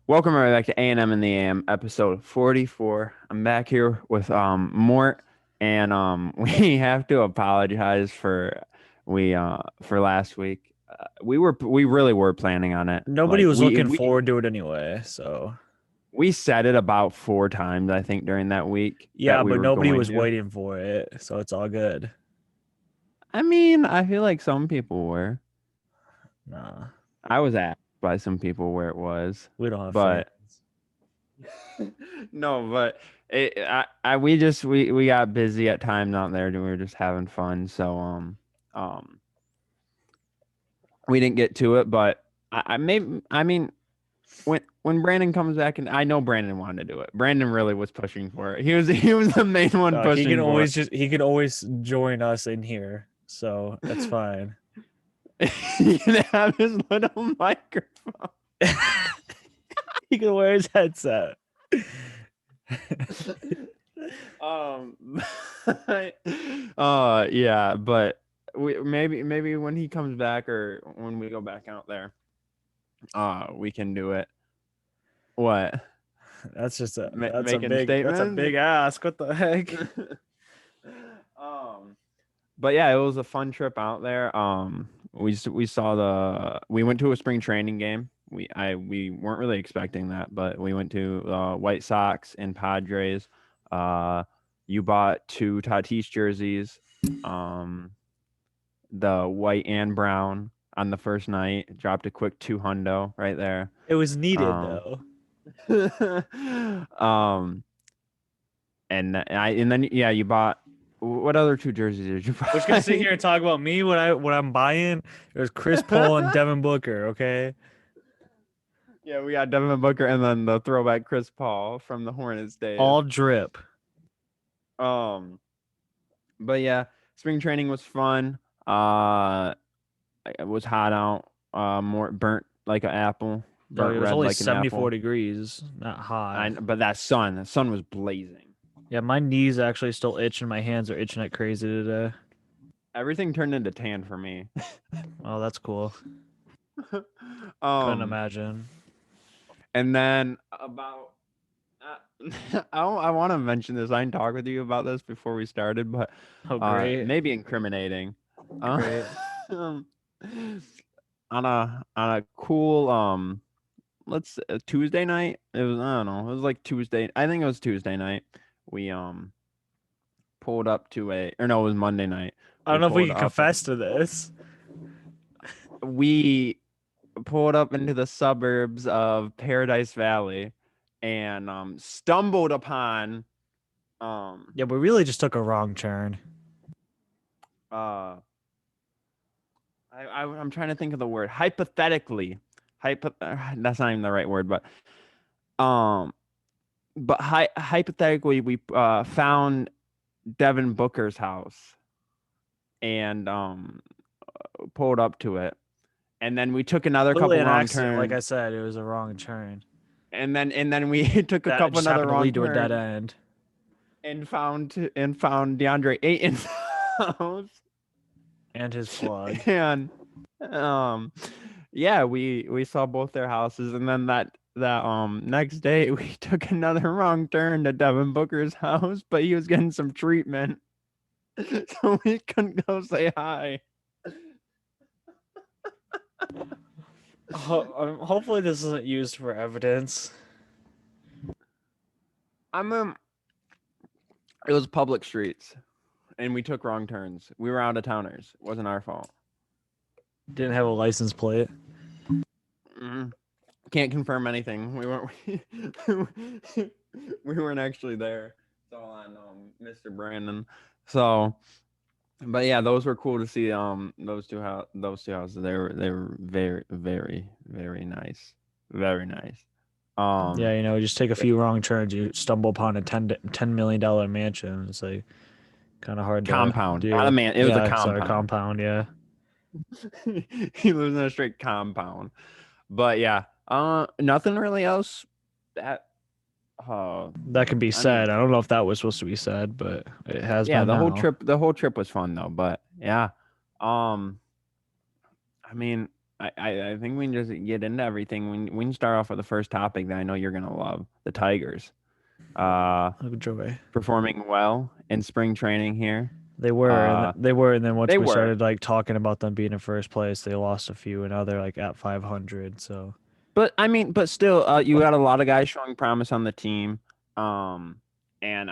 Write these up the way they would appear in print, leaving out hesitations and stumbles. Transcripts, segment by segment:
Welcome right back to A&M in the AM, episode 44. I'm back here with Mort, and we have to apologize for last week. We really were planning on it. Nobody Like was we looking we forward to it anyway, so we said it about 4 times, I think, during that week that yeah, we but were nobody going was to. waiting for it, so it's all good. I mean, I feel like some people were. Nah, I was asked by some people where it was, we don't have fans. but no, but we got busy at times out there and we were just having fun. So um we didn't get to it, but I mean when Brandon comes back, and I know Brandon wanted to do it. Brandon really was pushing for it. He was the main one pushing for He can always join us in here, so that's it. fine. He can have his little microphone. He can wear his headset. Um yeah, but maybe when he comes back or when we go back out there, we can do it. What? Making That's a statements? big ask. What the heck? um but yeah, it was a fun trip out there. We went to a spring training game. We weren't really expecting that, but we went to White Sox and Padres. You bought two Tatis jerseys, the white and brown on the first night. Dropped a quick 2 hundo right there. It was needed Um, though. um, and then yeah, you bought. What other two jerseys did you We're just gonna sit buy? here and talk about me what I'm buying. It was Chris Paul and Devin Booker, okay? Yeah, we got Devin Booker and then the throwback Chris Paul from the Hornets days. All drip. Um, but yeah, spring training was fun. It was hot out. More burnt like an apple, No, burnt it was red only like an apple. 74 degrees, not hot. But the sun was blazing. Yeah, my knees actually still itch and my hands are itching like crazy today. Everything turned into tan for me. Oh, that's cool. Couldn't um, imagine. and then about I want to mention this. I didn't talk with you about this before we started, but Oh, great. maybe incriminating. Great. Um, on a cool let's Tuesday night. It was I don't know. It was like Tuesday. I think it was Tuesday night. We pulled up to a or no, it was Monday night. I don't know if we can confess to this. We pulled up into the suburbs of Paradise Valley and stumbled upon Yeah, we really just took a wrong turn. uh I'm trying to think of the word. Hypothetically. That's not even the right word, um but hypothetically we found Devin Booker's house and pulled up to it. And then we took another Completely couple an wrong accident. Like I turns. said, it was a wrong turn. And then we took a That couple just another happened to wrong lead to a dead turns end. and found DeAndre Ayton's house. And his plug. And yeah, we saw both their houses, and then that next day we took another wrong turn to Devin Booker's house, but he was getting some treatment. So we couldn't go say hi. Hopefully this isn't used for evidence. It was public streets, and we took wrong turns. We were out of towners. It wasn't our fault. Didn't have a license plate. Mm-hmm. Can't confirm anything. We weren't. We weren't actually there. It's all on Mr. Brandon. So, but yeah, those were cool to see. Those two houses. They were very very very nice. Very nice. Yeah, just take a few wrong turns, you stumble upon a $10 million mansion. It's like kind of hard Compound. to do. Not a man. It was a Yeah, sorry, compound. compound. Yeah. He lives in a straight compound. But yeah, nothing really else that That can be I mean, said. I don't know if that was supposed to be said, but it has yeah, been the now. whole trip was fun though, but yeah. I mean, I think we can just get into everything. We can start off with the first topic that I know you're gonna love: the Tigers. Uh, Oh, joy. Performing well in spring training here. They were, Uh, and then once they we were, started like talking about them being in first place, they lost a few, and now they're like at 500. So but I mean, but still, you got a lot of guys showing promise on the team. Um, and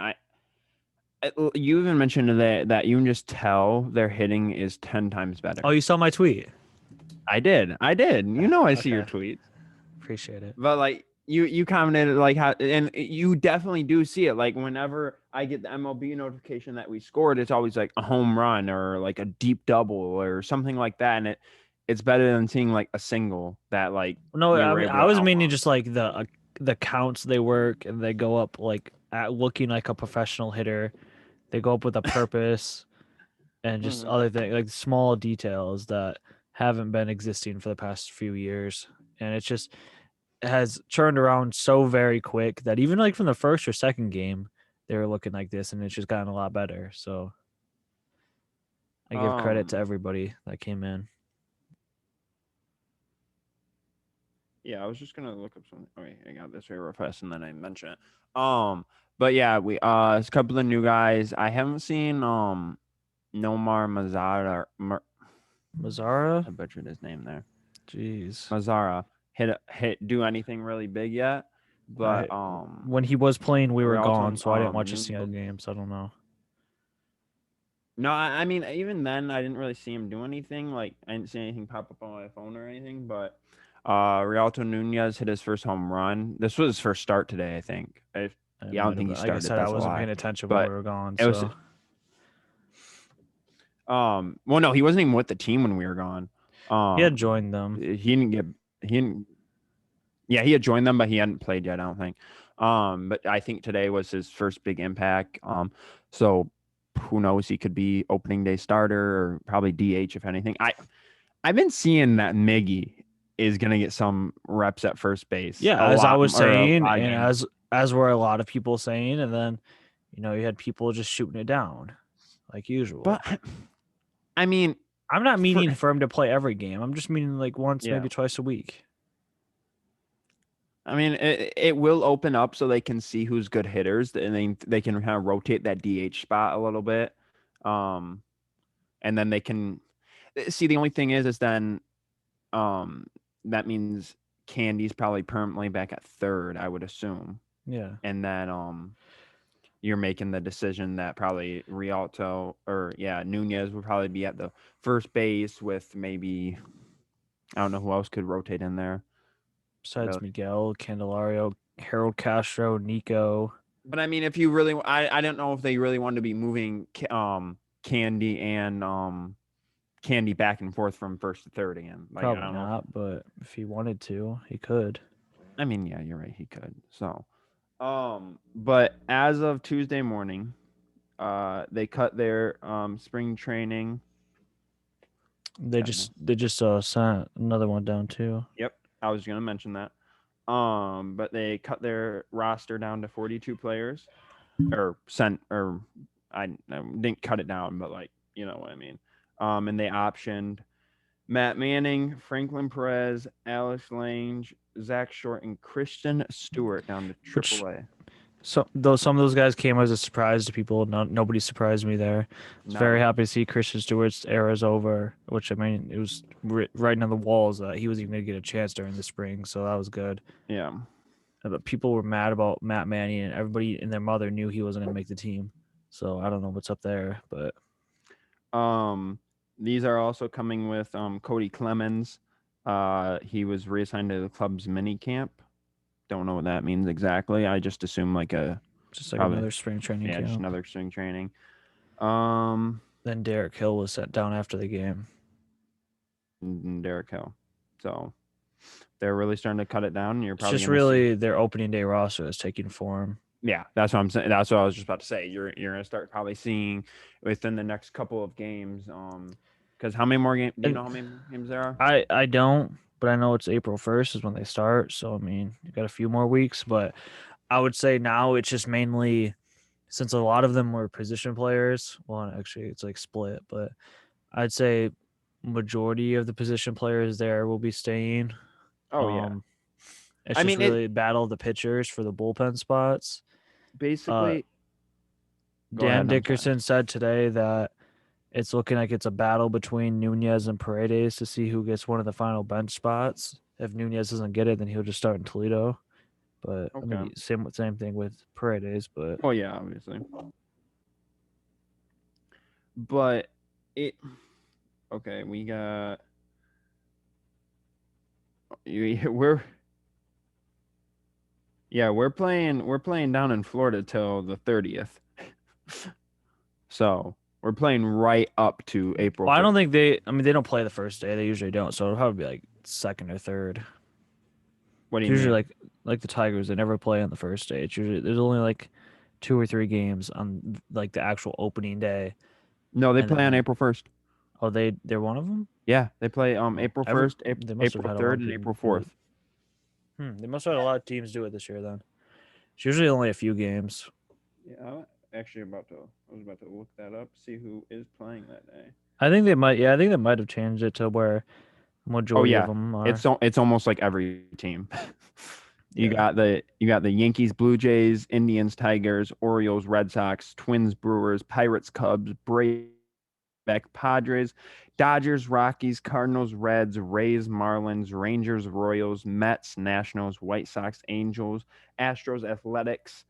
you even mentioned that you can just tell their hitting is 10 times oh, better. you saw my tweet. I did. You know, I see your Okay, tweets. appreciate it. But like you commented like how, and you definitely do see it. Like whenever I get the MLB notification that we scored, it's always like a home run or like a deep double or something like that, and it's better than seeing like a single that like No, we I were mean able I to was meaning outrun. just like the counts they work and they go up like at looking like a professional hitter. They go up with a purpose and just Mhm. other things like small details that haven't been existing for the past few years, and it's just has turned around so very quick that even like from the first or second game, they were looking like this, and it's just gotten a lot better. So I give credit to Um, everybody that came in. yeah, I was just gonna look up something. Oh wait, I got this way real fast, and then I mention it. But yeah, it's a couple of new guys. I haven't seen Nomar Mazara. Mazzara, I butchered his name there. jeez, Mazzara hit do anything really big yet, I but when he was playing, we were gone, Rialto so I didn't watch a single Nunez. game, so I don't know. No, I mean even then I didn't really see him do anything. Like I didn't see anything pop up on my phone or anything. But Rialto Nunez hit his first home run. This was his first start today, I think. It Yeah, I don't might have think he been. Like I started. said, I That's a wasn't lie. paying attention when we But were gone, it was so well no, he wasn't even with the team when we were gone. he had joined them. He didn't get he didn't Yeah, he had joined them, but he hadn't played yet, I don't think. But I think today was his first big impact. So who knows? He could be opening day starter or probably DH if anything. I've been seeing that Miggy is gonna get some reps at first base Yeah, a as I lot was or a saying, lot of and games. as were a lot of people saying, and then you had people just shooting it down like usual. But I mean, I'm not for meaning for him to play every game. I'm just meaning like once, yeah, maybe twice a week. I mean it will open up so they can see who's good hitters and they can kind of rotate that DH spot a little bit. Um, and then they can see the only thing is then Um, that means Candy's probably permanently back at third, I would assume. Yeah. And then you're making the decision that probably Rialto or Nunez would probably be at the first base with maybe I don't know who else could rotate in there. Besides Really. Miguel, Candelario, Harold Castro, Nico. But I mean if you really I don't know if they really wanted to be moving Candy and Candy back and forth from first to third again. Like I Probably don't know. not, but if he wanted to, he could. I mean, yeah, you're right. He could. So, but as of Tuesday morning, they cut their spring training. They just sent another one down too. Yep, I was gonna mention that. But they cut their roster down to 42 players, or sent, or I didn't cut it down, but like you know what I mean. And they optioned Matt Manning, Franklin Perez, Alex Lange, Zach Short, and Christian Stewart down to Which AAA. so though some of those guys came as a surprise to people. Nobody surprised me there. I was Not very really. happy to see Christian Stewart's era's over, which I mean it was writing on the walls that he was even going to get a chance during the spring, so that was good. Yeah. But people were mad about Matt Manning, and everybody and their mother knew he wasn't going to make the team. So I don't know what's up there, but Um, these are also coming with Cody Clemens. He was reassigned to the club's mini camp. Don't know what that means exactly. I just assume like a just like probably another spring training just camp. another string training. Um, Then Derek Hill was set down after the game. and Derek Hill. So they're really starting to cut it down. You're It's probably just going to see. really their opening day roster is taking form. Yeah, that's what I'm saying. That's what I was just about to say. You're gonna start probably seeing within the next couple of games. Because how many more games? Do you And know how many games there are? I don't, but I know it's April 1st is when they start. So I mean, you got a few more weeks, but I would say now it's just mainly since a lot of them were position players. Well, actually, it's like split, but I'd say majority of the position players there will be staying. Oh yeah. It's I just mean, it really battle of the pitchers for the bullpen spots. Uh, basically. Go Dan ahead. I'm sorry. Dickerson said today that it's looking like it's a battle between Nunez and Paredes to see who gets one of the final bench spots. If Nunez doesn't get it, then he'll just start in Toledo. But I Okay. mean, same thing with Paredes. But Well, yeah, obviously. But it. Okay, we got. We're. Yeah, we're playing. We're playing down in Florida till the 30th. So we're playing right up to April well, I don't 1st. think they. I mean, they don't play the first day. They usually don't. So it'll probably be like second or third. What do It's you usually mean? like the Tigers. They never play on the first day. It's usually there's only like 2 or 3 games on like the actual opening day, No, they and play on then April 1st. they're one of them. Yeah, they play Oh, April every 1st, they must have April had a lot 3rd, of and people April do it. 4th. They must have had a lot of teams do it this year. Then it's usually only a few games. Yeah, I'm actually about to. I was about to look that up, see who is playing that day. I think they might. Yeah, I think they might have changed it to where Oh majority of yeah, them are. it's almost like every team. Yeah, You got the Yankees, Blue Jays, Indians, Tigers, Orioles, Red Sox, Twins, Brewers, Pirates, Cubs, Braves, Padres, Dodgers, Rockies, Cardinals, Reds, Rays, Marlins, Rangers, Royals, Mets, Nationals, White Sox, Angels, Astros, Athletics,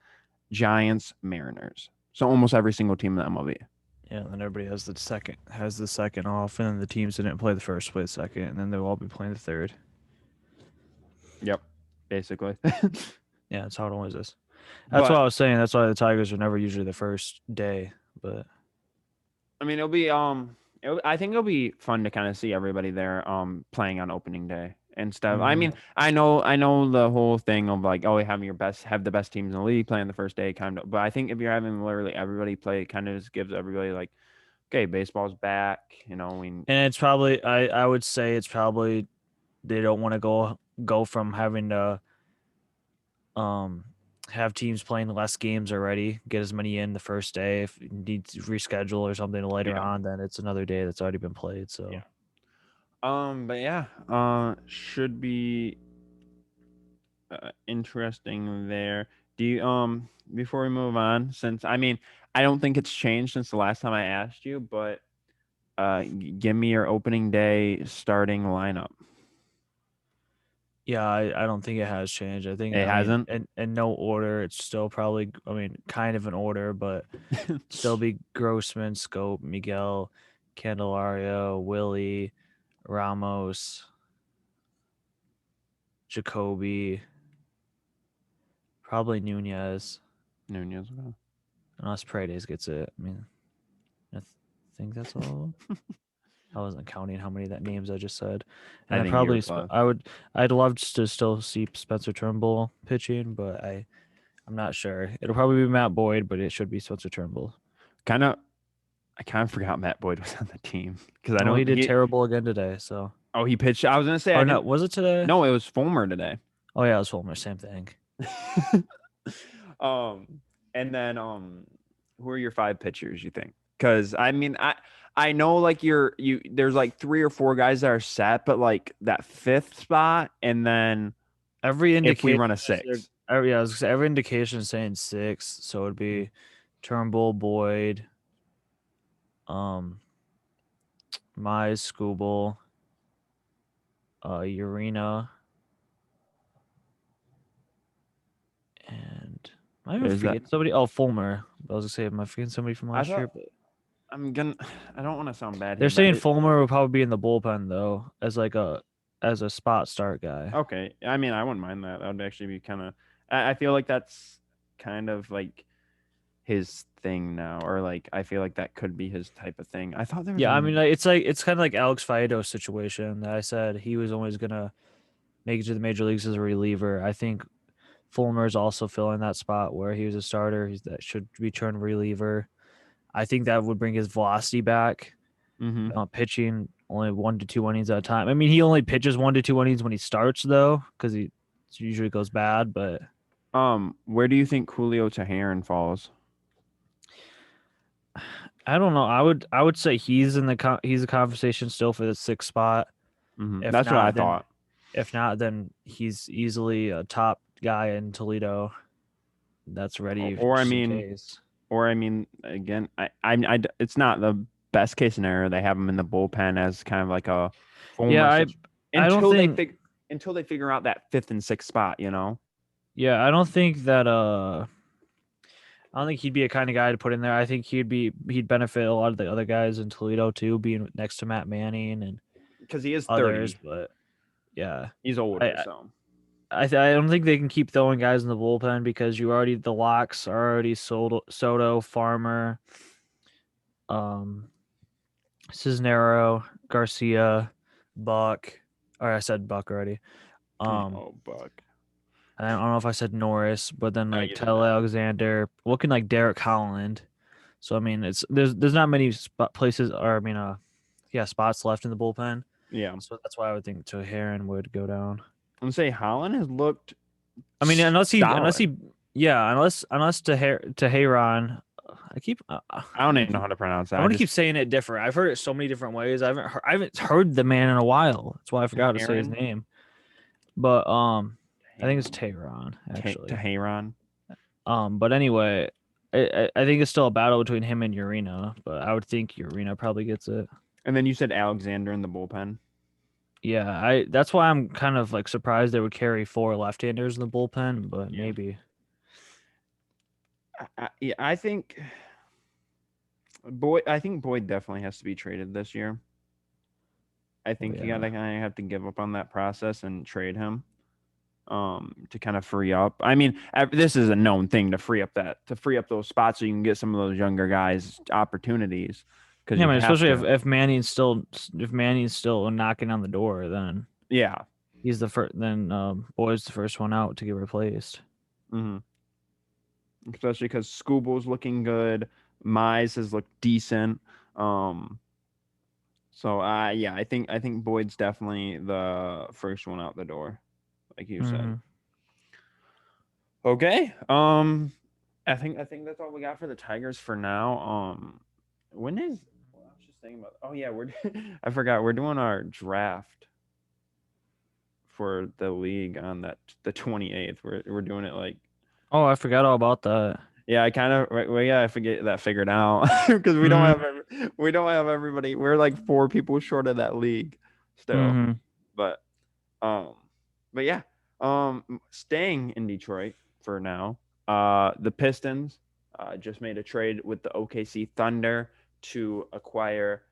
Giants, Mariners. So almost every single team in the MLB. yeah. And then everybody has the second off, and then the teams that didn't play the first play the second, and then they'll all be playing the third. Yep, basically. Yeah, that's how it always is. That's what But I was saying. That's why the Tigers are never usually the first day. But I mean, it'll be I think it'll be fun to kind of see everybody there playing on opening day and stuff. I mhm. mean, I know the whole thing of like, oh, having your best, have the best teams in the league playing the first day, kind of. But I think if you're having literally everybody play, it kind of just gives everybody like, okay, baseball's back. You know, we And it's probably I would say it's probably they don't want to go from having to um have teams playing less games already, get as many in the first day. If you need to reschedule or something later yeah, on, then it's another day that's already been played. yeah. So But yeah, should be interesting there. Do you before we move on, since I mean, I don't think it's changed since the last time I asked you, but give me your opening day starting lineup. yeah, I don't think it has changed. It I mean hasn't. in no order. It's still probably I mean kind of an order, but still be Grossman, Scope, Miguel, Candelario, Willie, Ramos, Jacoby, probably Nunez, Nunez. unless Paredes gets it. I mean, think that's all. I wasn't counting how many that names I just said, and I I think you were probably close. I'd love to still see Spencer Turnbull pitching, but I'm not sure. It'll probably be Matt Boyd, but it should be Spencer Turnbull. Kind of. I kind of forgot Matt Boyd was on the team because I Oh, he know did he. terrible again today. So, Oh, he pitched. I was gonna say I or no, didn't. was it today? No, it was Fulmer today. Oh yeah, it was Fulmer. Same thing. um, and then who are your five pitchers? You think? Because I mean, I know like you there's like three or four guys that are set, but like that fifth spot, and then Every if we indication run a is six, yeah, I was gonna say, every indication is saying 6, so it'd be Turnbull, Boyd, um, Mize, Scooble, Urena, and am I even is that? forgetting somebody? Oh, Fulmer. I was gonna say, am I forgetting somebody from I last year? thought But I'm gonna. I don't want to sound bad they're here, but saying Fulmer will probably be in the bullpen though, as a spot start guy. okay. I mean, I wouldn't mind that. That would actually be kind of. I feel like that's kind of like his thing now, or like I feel like that could be his type of thing. I thought there was Yeah, I mean, one. it's kind of like Alex Faedo's situation that I said he was always gonna make it to the major leagues as a reliever. I think Fulmer's also filling that spot where he was a starter. That should be turned reliever. I think that would bring his velocity back. Mm-hmm. Pitching only 1 to 2 innings at a time. I mean, he only pitches 1 to 2 innings when he starts though, because he usually goes bad. But Where do you think Julio Teheran falls? I don't know. I would say he's in he's a conversation still for the sixth spot. If That's what I not, then thought. he's easily a top guy in Toledo that's ready Or I just in mean, case. again, it's not the best case scenario. They have him in the bullpen as kind of like a Yeah, Fulmer I don't until think they figure out that fifth and sixth spot. yeah, I don't think that I don't think he'd be a kind of guy to put in there. I think he'd benefit a lot of the other guys in Toledo too, being next to Matt Manning and Because he is others. 30. But yeah, He's older, I so I don't think they can keep throwing guys in the bullpen because the locks are already Soto, Farmer, um, Cisnero, Garcia, Buck. Or I said Buck already. Um, oh Buck. I don't know if I said Norris, but then No, like you did Tyler not. Alexander, looking like Derek Holland. So I mean, it's there's not many places, or I mean, yeah, spots left in the bullpen. Yeah, So that's why I would think Heron would go down. I'm gonna say Holland has looked I mean, unless solid. he, yeah, unless Tehran, I keep I don't even know how to pronounce that. I I want to just keep saying it different. I've heard it so many different ways. I haven't heard the man in a while. That's why I forgot to say his Aaron name. But I think it's Tehran. Tehran actually. Tehran. But anyway, I think it's still a battle between him and Urena, but I would think Urena probably gets it. And then you said Alexander in the bullpen. Yeah, I that's why I'm kind of like surprised they would carry four left-handers in the bullpen, but Yeah. maybe. Yeah, I think Boyd definitely has to be traded this year. I Oh think you yeah. gotta kind of have to give up on that process and trade him to kind of free up. I mean, this is a known thing to free up those spots so you can get some of those younger guys opportunities because Yeah, you man, have especially to. if Manning's still knocking on the door, then Yeah. he's the first. Then Boyd's the first one out to get replaced. hmm Especially because Scooble's looking good. Mize has looked decent. Um, so yeah, I think Boyd's definitely the first one out the door, like you said. Mm-hmm. Okay. I think that's all we got for the Tigers for now. When is well, I was just thinking about oh yeah, we're I forgot we're doing our draft for the league on the 28th. We're doing it like Oh, I forgot all about that. yeah, I kind of well yeah, I forget that figured out because Mm-hmm. we don't have everybody. We're like four people short of that league still. Mm-hmm. But um but yeah, staying in Detroit for now. The Pistons just made a trade with the OKC Thunder to acquire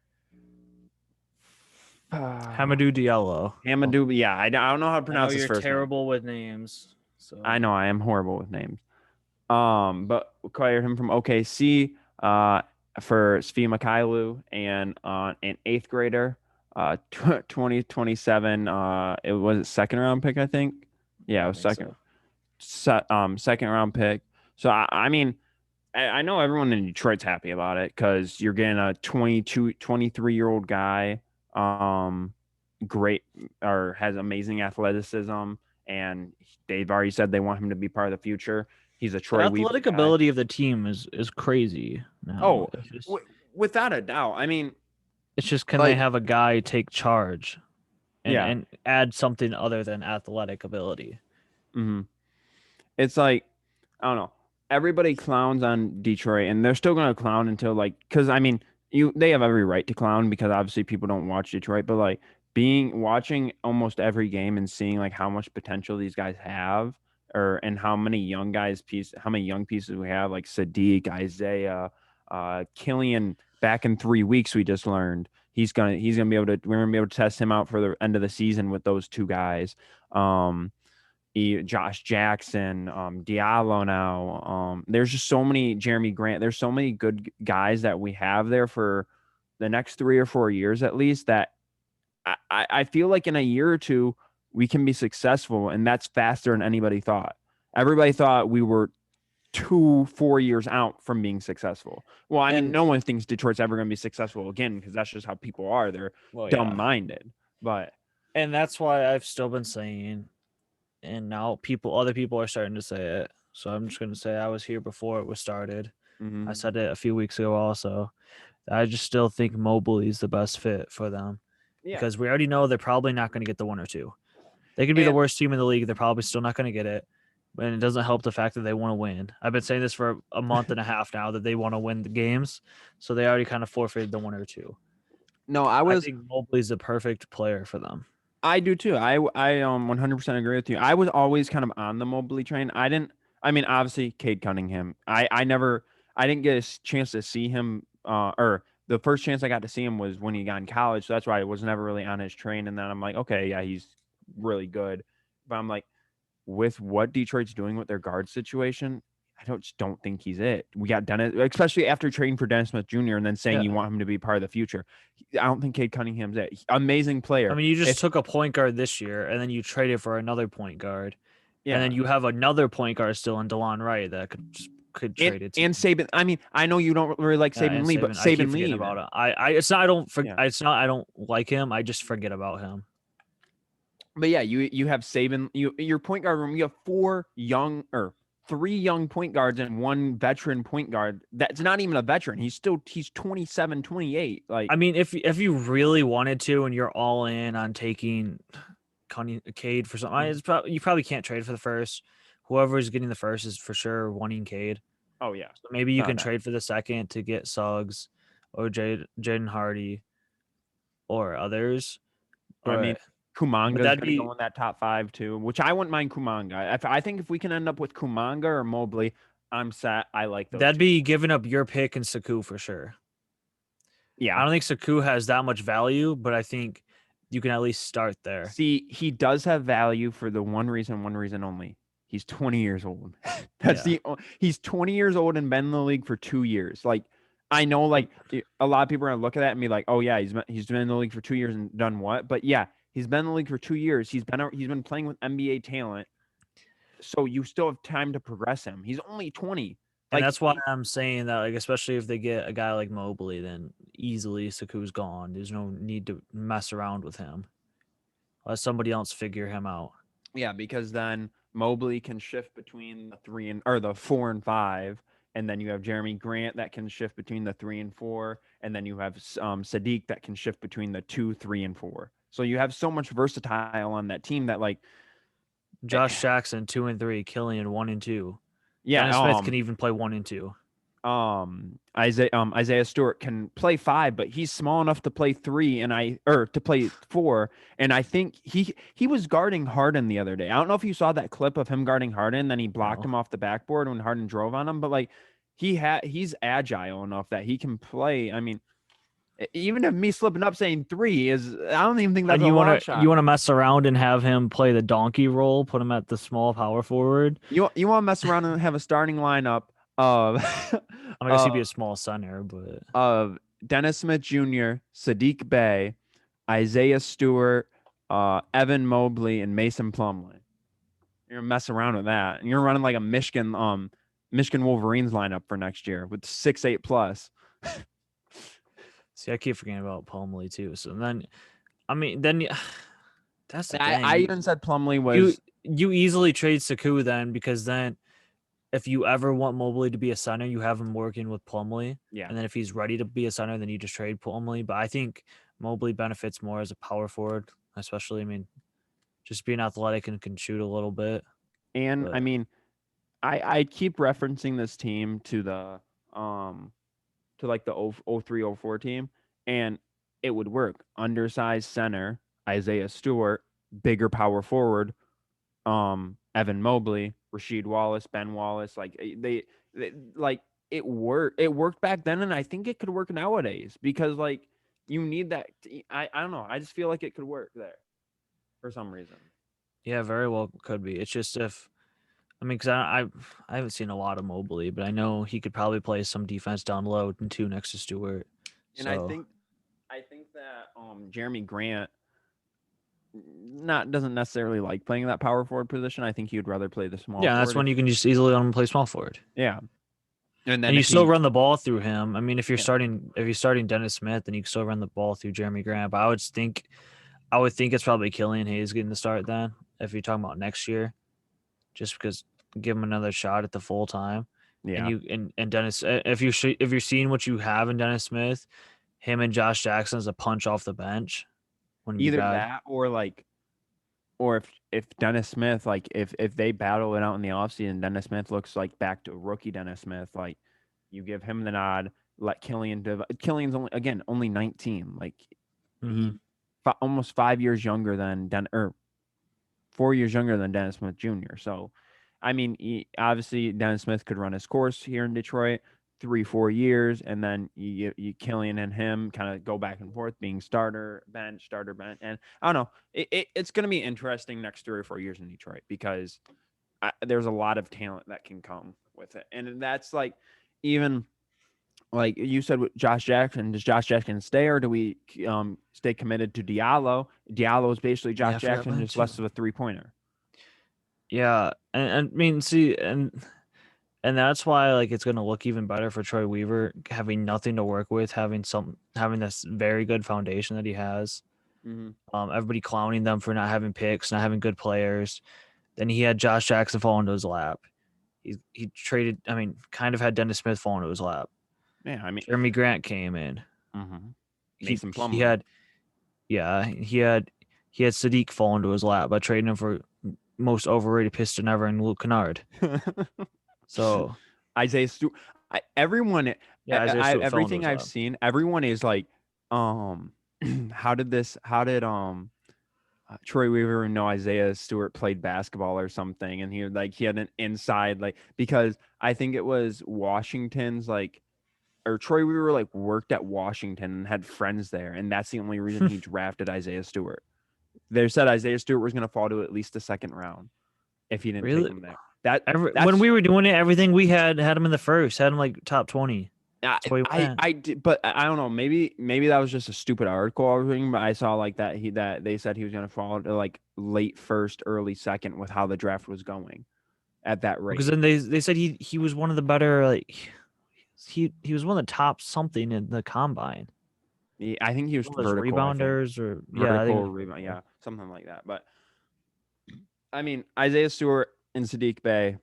Hamadou Diallo. Hamadou. Yeah, I don't know how to I know pronounce his you're first name. terrible with names, so I know I am horrible with names. But acquired him from OKC for Svi Mikhailu and an eighth grader, 2027. It was a second round pick, I think. Yeah, it I was think so. second round pick. So I mean, I know everyone in Detroit's happy about it because you're getting a 22, 23-year-old guy, great or has amazing athleticism, and they've already said they want him to be part of the future. He's a The Troy Weaver athletic guy. ability of the team is crazy now. Oh, without a doubt. I mean, It's just can they like, have a guy take charge yeah, and add something other than athletic ability? hmm it's like I don't know. Everybody clowns on Detroit, and they're still gonna clown until like, because I mean, they have every right to clown because obviously people don't watch Detroit, but like watching almost every game and seeing like how much potential these guys have, or and how many young pieces we have, like Sadiq, Isaiah, Killian. Back in 3 weeks, we just learned he's gonna be able to we're gonna be able to test him out for the end of the season with those two guys. Josh Jackson, Diallo now. There's just so many Jeremy Grant. There's so many good guys that we have there for the next 3 or 4 years at least that I feel like in a year or two we can be successful, and that's faster than anybody thought. Everybody thought we were 4 years out from being successful. Well, I mean, And no one thinks Detroit's ever going to be successful again because that's just how people are. They're well, dumb yeah. minded. But And that's why I've still been saying, and now other people are starting to say it. So I'm just gonna say I was here before it was started. I Mhm. said it a few weeks ago also. I just still think Mobley's the best fit for them Yeah. because we already know they're probably not going to get the 1 or 2. They could be the And worst team in the league. They're probably still not going to get it. And it doesn't help the fact that they want to win. I've been saying this for a month and a half now that they want to win the games. So they already kind of forfeited the 1 or 2. no, I think Mobley's the perfect player for them. I do too. I 100% agree with you. I was always kind of on the Mobley train. I mean, obviously Cade Cunningham. I didn't get a chance to see him or the first chance I got to see him was when he got in college. So that's why I was never really on his train. And then I'm like, okay, yeah, he's really good. But I'm like, with what Detroit's doing with their guard situation, just don't think he's it. We got Dennis, especially after trading for Dennis Smith Jr. and then saying Yeah. you want him to be part of the future. I don't think Cade Cunningham's it. Amazing player. I mean, you just If took a point guard this year and then you traded for another point guard. And yeah, then you have another point guard still in DeLon Wright that could trade it to. and Saban. I mean, I know you don't really like Yeah, Saban and Lee, but Saban, I keep Saban forgetting Lee, about even. it. It's not I don't Yeah. it's not I don't like him. I just forget about him. But yeah, you have Saban. Your point guard room. You have three young point guards and one veteran point guard. That's not even a veteran. He's 27, 28. Like I mean, if you really wanted to, and you're all in on taking Cade for something, you probably can't trade for the first. Whoever is getting the first is for sure wanting Cade. oh yeah, So maybe you not can that. trade for the second to get Suggs or Jaden Hardy or others. I mean, But Kumanga's that'd going to be go in that top five too, which I wouldn't mind Kumanga. I think if we can end up with Kumanga or Mobley, I'm set. I like those that'd two. be giving up your pick and Saku for sure. I Yeah. don't think Saku has that much value, but I think you can at least start there. See, he does have value for the one reason only. He's 20 years old. Yeah. He's 20 years old and been in the league for 2 years. Like I know, like a lot of people are gonna look at that and be like, "Oh yeah, he's been in the league for 2 years and done what?" But yeah, he's been in the league for 2 years. He's been playing with NBA talent, so you still have time to progress him. He's only 20. And Like that's why I'm saying that, like, especially if they get a guy like Mobley, then easily Saku's gone. There's no need to mess around with him. Let somebody else figure him out. yeah, because then Mobley can shift between the 4 and 5, and then you have Jeremy Grant that can shift between the 3 and 4, and then you have Sadiq that can shift between the 2, 3, and 4. So you have so much versatile on that team that like, Josh Jackson 2 and 3, Killian 1 and 2. yeah, Dennis Smith can even play 1 and 2. Isaiah Stewart can play 5, but he's small enough to play 3 to play 4. And I think he was guarding Harden the other day. I don't know if you saw that clip of him guarding Harden, then he blocked No. him off the backboard when Harden drove on him. But like he's agile enough that he can play. I mean, even if me slipping up saying 3 is, I don't even think that's And a long shot. you wanna mess around and have him play the donkey role, put him at the small power forward. You want to mess around and have a starting lineup of I guess he'd be a small center, but of Dennis Smith Jr., Sadiq Bey, Isaiah Stewart, Evan Mobley, and Mason Plumlee. You're gonna mess around with that, and you're running like a Michigan Wolverines lineup for next year with 6'8" plus. see, I keep forgetting about Plumlee too. So then, I mean, then that's the thing. I even said Plumlee was you easily trade Saku then, because then if you ever want Mobley to be a center, you have him working with Plumlee. yeah. And then if he's ready to be a center, then you just trade Plumlee. But I think Mobley benefits more as a power forward, especially, I mean, just being athletic and can shoot a little bit. And But I mean, I keep referencing this team to the like the 03-04 team, and it would work. Undersized center, Isaiah Stewart, bigger power forward, Evan Mobley, Rasheed Wallace, Ben Wallace, like they like it worked back then, and I think it could work nowadays because like you need that. I don't know. I just feel like it could work there for some reason. yeah, very well could be. It's just because I haven't seen a lot of Mobley, but I know he could probably play some defense down low and two next to Stewart. And I think that Jeremy Grant doesn't necessarily like playing that power forward position. I think he would rather play the small. Yeah, that's when you can just easily let him play small forward. Yeah, and then And you still run the ball through him. I mean, if you're starting Dennis Smith, then you can still run the ball through Jeremy Grant. But I would think it's probably Killian Hayes getting the start then, if you're talking about next year, just because give him another shot at the full time. Yeah. and Dennis, if you're seeing what you have in Dennis Smith, him and Josh Jackson as a punch off the bench wouldn't be Either bad. that or like, or if Dennis Smith, like if they battle it out in the offseason, Dennis Smith looks like back to rookie Dennis Smith, like you give him the nod, let Killian's only 19, like Mm-hmm. he almost 5 years younger than 4 years younger than Dennis Smith Jr. So, I mean, obviously Dennis Smith could run his course here in Detroit 3-4 years, and then you Killian and him kind of go back and forth, being starter bench, and I don't know. It's going to be interesting next 3 or 4 years in Detroit because there's a lot of talent that can come with it, and that's like even. Like you said with Josh Jackson, does Josh Jackson stay or do we stay committed to Diallo? Diallo is basically Yeah, Josh I forgot Jackson, about him just too. less of a 3-pointer. Yeah, and I mean, see, and that's why like it's gonna look even better for Troy Weaver having nothing to work with, having this very good foundation that he has. Mm-hmm. Everybody clowning them for not having picks, not having good players. Then he had Josh Jackson fall into his lap. He traded. I mean, kind of had Dennis Smith fall into his lap. Yeah, I mean, Jeremy Grant came in. mm-hmm. He Mason he Plumlee. had yeah he had Sadiq fall into his lap by trading him for most overrated Piston ever in Luke Kennard. So Isaiah Stewart. Everyone, yeah, Isaiah Stewart fell into everything his I've lap. seen, everyone is like, how did Troy Weaver know Isaiah Stewart played basketball or something, and he had an inside like because I think it was Washington's like or Troy Weaver like worked at Washington and had friends there, and that's the only reason he drafted Isaiah Stewart. They said Isaiah Stewart was going to fall to at least the second round if he didn't take Really? him there. That When that's we were doing it, everything we had him in the first, had him like top 20. That's where he went. I did, but I don't know. Maybe that was just a stupid article I was reading, but I saw like that they said he was going to fall to like late first, early second with how the draft was going at that Because rate. then they said he was one of the better like he was one of the top something in the combine. I think he was One of those vertical. I think rebounders or yeah, I think it vertical was rebound, vertical. yeah, something like that. But I mean, Isaiah Stewart and Sadiq Bey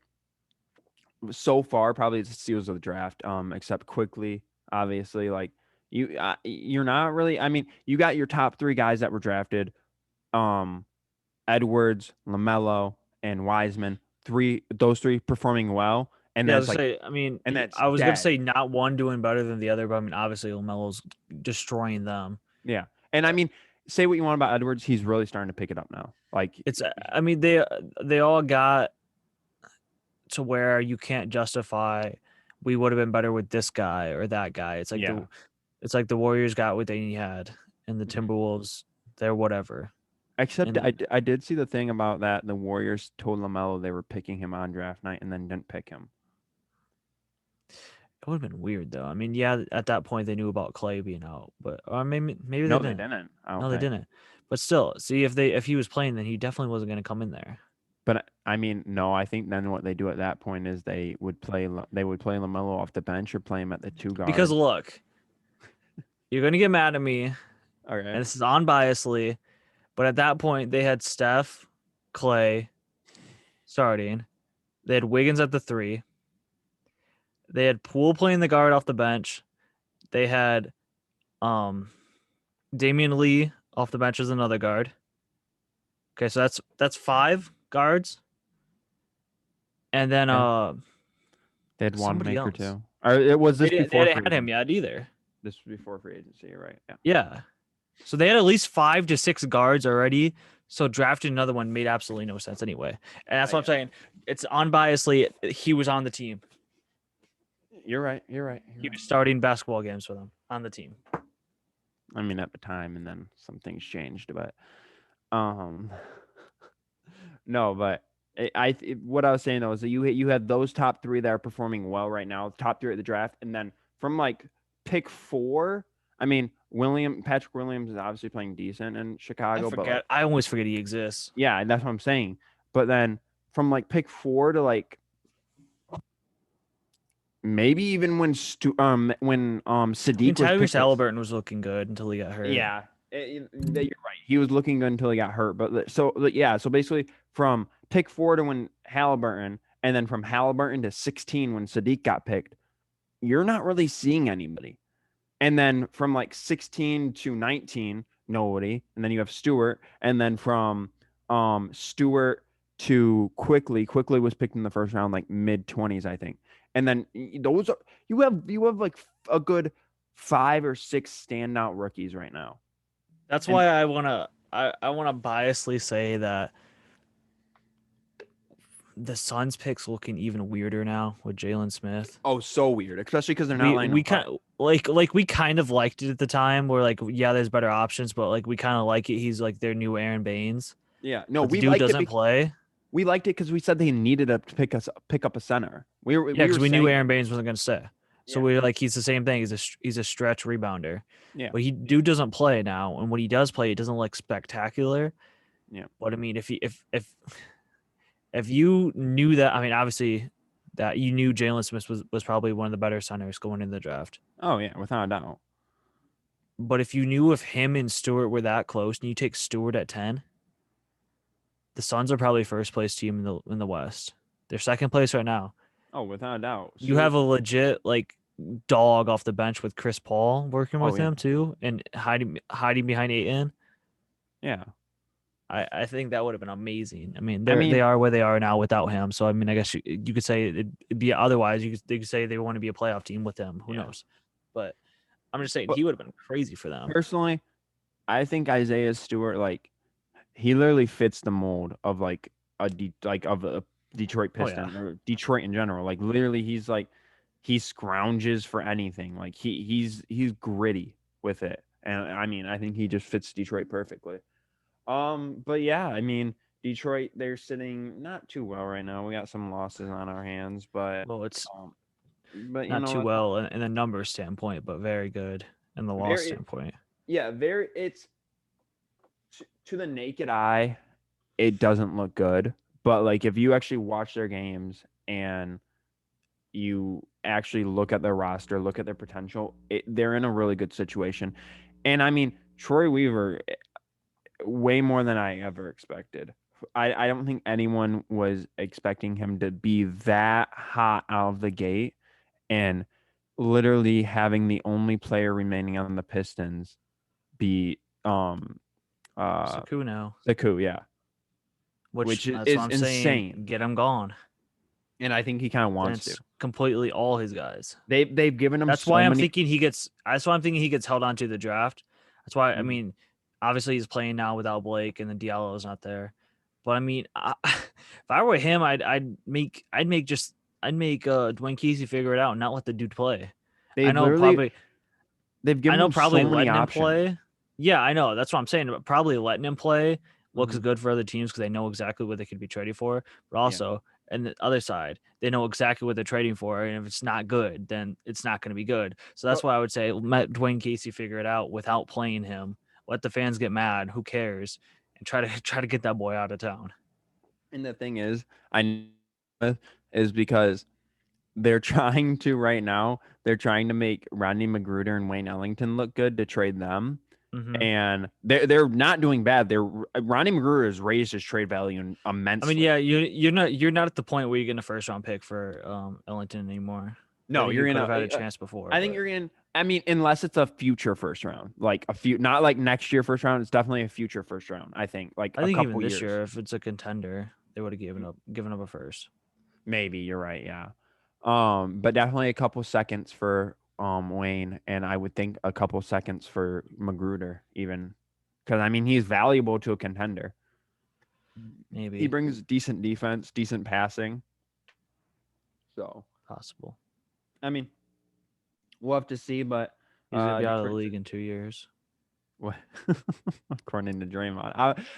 so far probably the steals of the draft. Except quickly, obviously, like you're not really. I mean, you got your top three guys that were drafted. Um, Edwards, Lamelo, and Wiseman. Those three performing well, and Yeah, I that's was like, gonna say. I mean, and that's I was gonna dead. say not one doing better than the other, but I mean, obviously Lamelo's destroying them. Yeah, and I mean, say what you want about Edwards, he's really starting to pick it up now. Like, It's I mean they all got to where you can't justify we would have been better with this guy or that guy. yeah. It's like the Warriors got what they had, and the Mhm. Timberwolves they're whatever. Except And I did see the thing about that the Warriors told Lamelo they were picking him on draft night and then didn't pick him. it would have been weird though. I mean, yeah, at that point they knew about Clay being out, but or maybe they No, they didn't. didn't. I don't No, they think. didn't. But still, see if he was playing, then he definitely wasn't going to come in there. But I mean, no. I think then what they do at that point is they would play Lamelo off the bench or play him at the two Because guard. look, you're going to get mad at me, and Okay. this is unbiasedly, but at that point they had Steph, Clay starting. They had Wiggins at the three. They had Poole playing the guard off the bench. They had um Damian Lee off the bench as another guard. Okay, so that's five guards. And then Yeah. They had somebody Wanamaker else. too. Or it was this They before hadn't free had him agency. yet either. This was before free agency, right? Yeah. Yeah. So they had at least 5 to 6 guards already. So drafting another one made absolutely no sense anyway. And that's what I'm saying. It's unbiasedly he was on the team. You're right. You're right. He was starting basketball games for them on the team. I mean, at the time, and then some things changed, but um, no, but what I was saying though is that you had those top three that are performing well right now, top three at the draft, and then from like pick four, I mean, Patrick Williams is obviously playing decent in Chicago, but like, I always forget he exists. yeah, and that's what I'm saying. But then from like pick four to like maybe even when I mean, Sadiq was Tyrese picked at Halliburton was looking good until he got hurt. yeah, you're right. He was looking good until he got hurt. But so yeah, so basically from pick four to when Halliburton, And then from Halliburton to 16 when Sadiq got picked, you're not really seeing anybody. And then from like 16 to 19, nobody. And then you have Stewart. And then from Stewart to Quickly was picked in the first round, like mid 20s, I think. And then those are you have like a good 5 or 6 standout rookies right now. That's And why I wanna biasly say that the Suns picks looking even weirder now with Jalen Smith. oh, so weird, especially because they're not We lining we up. kind like we kind of liked it at the time. We're like, yeah, there's better options, but like we kind of like it. He's like their new Aaron Baines, Yeah, no, but the we dude liked it. doesn't play. We liked it because we said they needed to pick up a center. Yeah, We because were we knew saying Aaron that. Baines wasn't going to stay. So Yeah, we're like, he's the same thing. He's a stretch rebounder, yeah, but he dude doesn't play now. And when he does play, it doesn't look spectacular. yeah. But I mean, if you knew that, I mean, obviously that you knew Jalen Smith was probably one of the better centers going in the draft. Oh yeah, without a doubt. But if you knew if him and Stewart were that close, and you take Stewart at 10, the Suns are probably first place team in the West. They're second place right now. Oh, without a doubt. You have a legit like dog off the bench with Chris Paul working Oh with yeah, him too, and hiding behind Aiton. yeah. I think that would have been amazing. I mean, I they mean, are where they are now without him. So I mean, I guess you could say it'd be otherwise. They could say they want to be a playoff team with him. Who yeah. knows? But I'm just saying But he would have been crazy for them. personally, I think Isaiah Stewart, like, he literally fits the mold of like of a Detroit Oh yeah. Piston or Detroit in general. Like literally, he scrounges for anything. Like he's gritty with it, and I mean, I think he just fits Detroit perfectly. But yeah, I mean, Detroit, they're sitting not too well right now. We got some losses on our hands, Well, it's um, but you not know too what? well in a numbers standpoint, but very good in the loss Very, standpoint. yeah, very. It's to the naked eye, it doesn't look good. But like, if you actually watch their games and you actually look at their roster, look at their potential, they're in a really good situation. And I mean, Troy Weaver, way more than I ever expected. I don't think anyone was expecting him to be that hot out of the gate and literally having the only player remaining on the Pistons be uh Saku now, the coup, yeah, which which that's what is I'm insane. saying. Get him gone. And I think he kind of Then wants to. it's completely all his guys. They've given him That's so why I'm many. thinking he gets. That's why I'm thinking he gets held onto the draft. That's why I Mhm. mean, obviously he's playing now without Blake and the Diallo is not there. But I mean, if I were him, I'd make Dwayne Casey figure it out and not let the dude play. I They've know literally probably they've I given know him so probably many letting him options. play. Yeah, I know. That's what I'm saying. But probably letting him play looks Hmm. good for other teams because they know exactly what they could be trading for. But Yeah. also, and the other side, they know exactly what they're trading for. And if it's not good, then it's not going to be good. So that's But why I would say let Dwayne Casey figure it out without playing him. Let the fans get mad. Who cares? And try to try to get that boy out of town. and the thing is, I is because they're trying to right now. They're trying to make Rodney Magruder and Wayne Ellington look good to trade them, Hmm. and they're not doing bad. They're Rodney Magruder has raised his trade value I mean, immensely. yeah, you're not at the point where you're getting a first round pick for Ellington anymore. I No, think you're you could gonna. have had a chance before, I think but you're in. I mean, unless it's a future first round, like a few, not like next year first round. It's definitely a future first round. I think like I a think even couple this years. year, if it's a contender, they would have given up a first. Maybe you're right. Yeah. But definitely a couple seconds for Wayne, and I would think a couple seconds for Magruder even, because I mean he's valuable to a contender. He Maybe brings decent defense, decent passing. So possible. I mean we'll have to see, but He's gonna be out of the Detroit. league in 2 years. What? According to Draymond,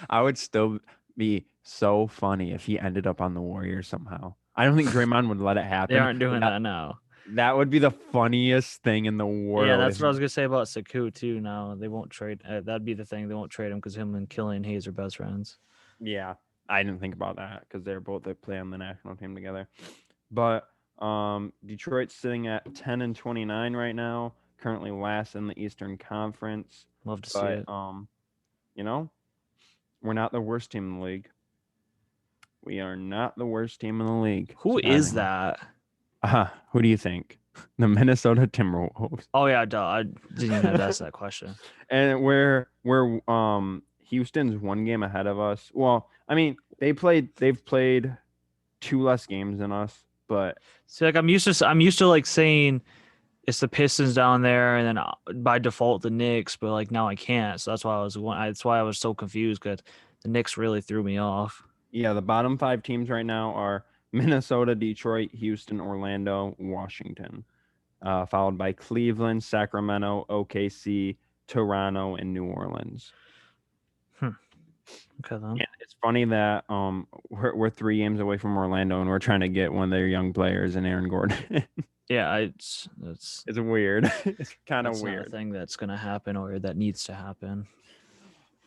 I would still be so funny if he ended up on the Warriors somehow. I don't think Draymond would let it They happen. aren't But doing that now. that would be the funniest thing in the Yeah, world. that's If what I was gonna say about Saku too. Now they won't trade. That'd be the thing. They won't trade him because him and Killian Hayes are best friends. Yeah, I didn't think about that because they play on the national team together. But Detroit's sitting at 10-29 right now, currently last in the Eastern Conference. Love to see But it. you know, we're not the worst team in the league. We are not the worst team in the league. Who is that? Who do you think? The Minnesota Timberwolves. Oh yeah, duh. I didn't even have to ask that question. And we're Houston's one game ahead of us. Well, I mean, they've played 2 less games than us, but See, like I'm used to like saying it's the Pistons down there, and then by default the Knicks, but like now I can't. So that's why I was so confused because the Knicks really threw me off. yeah, the bottom 5 teams right now are Minnesota, Detroit, Houston, Orlando, Washington, followed by Cleveland, Sacramento, OKC, Toronto, and New Orleans. Okay then. Yeah, it's funny that we're 3 games away from Orlando, and we're trying to get one of their young players in Aaron Gordon. Yeah, it's weird. It's kind of weird. Not a thing that's gonna happen or that needs to happen.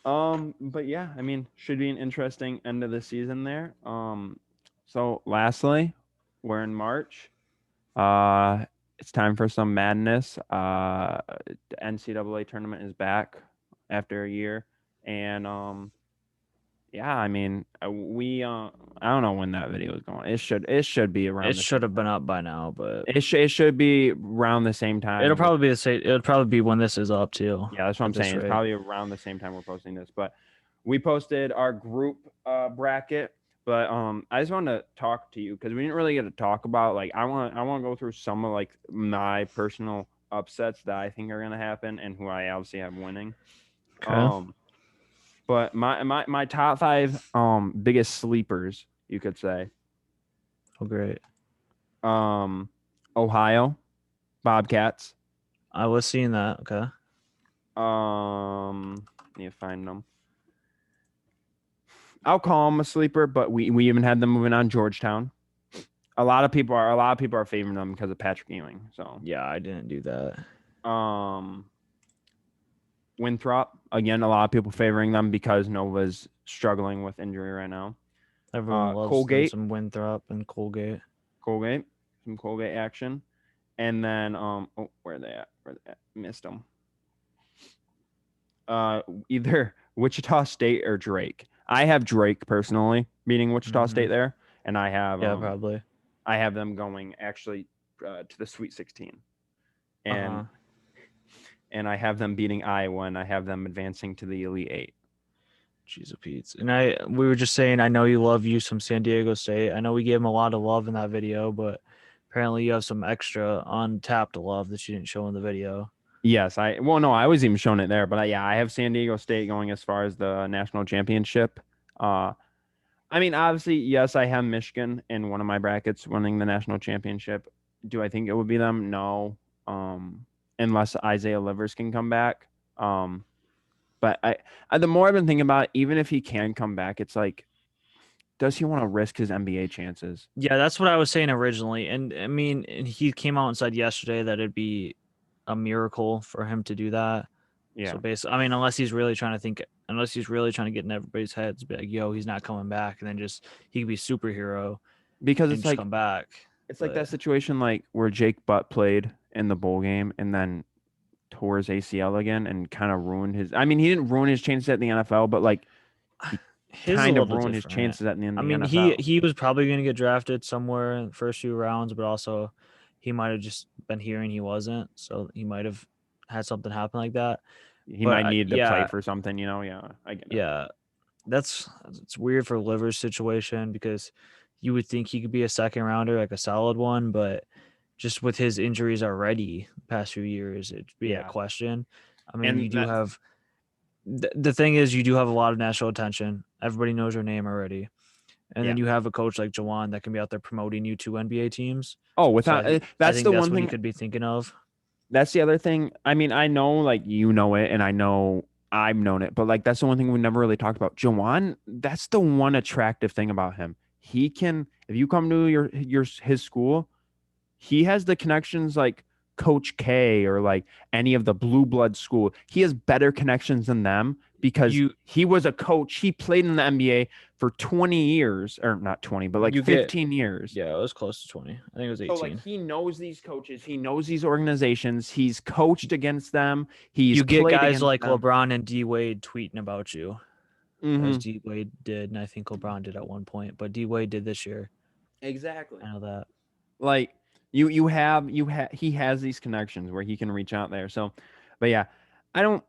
But yeah, I mean, should be an interesting end of the season there. So lastly, we're in March. It's time for some madness. The NCAA tournament is back after a year, and yeah, I mean, I don't know when that video is going. It should be around. It should have been up by now, but it should be around the same time. It'll probably be the same. It'll probably be when this is up too. Yeah, that's what I'm saying. It's probably around the same time we're posting this. But we posted our group bracket. But I just want to talk to you because we didn't really get to talk about like I want to go through some of like my personal upsets that I think are gonna happen and who I obviously have winning. Okay. But my top 5 biggest sleepers, you could say. Oh great. Ohio Bobcats. I was seeing that. Okay. Need to find them. I'll call them a sleeper, but we even had them moving on Georgetown. A lot of people are favoring them because of Patrick Ewing. So yeah, I didn't do that. Winthrop, again, a lot of people favoring them because Nova's struggling with injury right now. Everyone loves Colgate. Some Winthrop and Colgate. Some Colgate action. And then where are they at? Missed them. Either Wichita State or Drake. I have Drake personally beating Wichita State there, and I have probably. I have them going actually to the Sweet 16, and and I have them beating Iowa, and I have them advancing to the Elite 8. Jeez, Pete. And we were just saying, I know you some San Diego State. I know we gave them a lot of love in that video, but apparently you have some extra untapped love that you didn't show in the video. Yes, I was even showing it there, but I have San Diego State going as far as the national championship. I mean, obviously, yes, I have Michigan in one of my brackets winning the national championship. Do I think it would be them? No. Unless Isaiah Livers can come back. But I the more I've been thinking about it, even if he can come back, it's like, does he want to risk his NBA chances? Yeah, that's what I was saying originally. And I mean, he came out and said yesterday that it'd be a miracle for him to do that. Yeah. So basically, I mean, unless he's really trying to get in everybody's heads, be like, yo, he's not coming back, and then just he could be superhero because it's like come back. It's like that situation like where Jake Butt played in the bowl game and then tore his ACL again and kind of ruined his. I mean, he didn't ruin his chances at the NFL, but like he kind of ruined his chances at the end. I mean, NFL. he was probably going to get drafted somewhere in the first few rounds, but also he might have just been hearing he wasn't, so he might have had something happen like that. He might need to play for something, you know. Yeah, I get it. Yeah, it's weird for Livers' situation because you would think he could be a second rounder, like a solid one, but just with his injuries already the past few years, it'd be a question. I mean, you do have the thing is you do have a lot of national attention. Everybody knows your name already. And then you have a coach like Jawan that can be out there promoting you to NBA teams. Oh, without that's the one thing you could be thinking of. That's the other thing. I mean, I know like you know it, and I know I've known it, but like that's the one thing we never really talked about. Jawan, that's the one attractive thing about him. He can, if you come to his school, he has the connections like Coach K or like any of the blue blood school. He has better connections than them because he was a coach. He played in the NBA for 20 years, or not 20, but like 15 years. Yeah, it was close to 20. I think it was 18. So like he knows these coaches. He knows these organizations. He's coached against them. You get guys like them. LeBron and D Wade tweeting about you. as Mm-hmm. D Wade did, and I think LeBron did at one point. But D Wade did this year. Exactly. I know that. Like he has these connections where he can reach out there. So, but yeah, I don't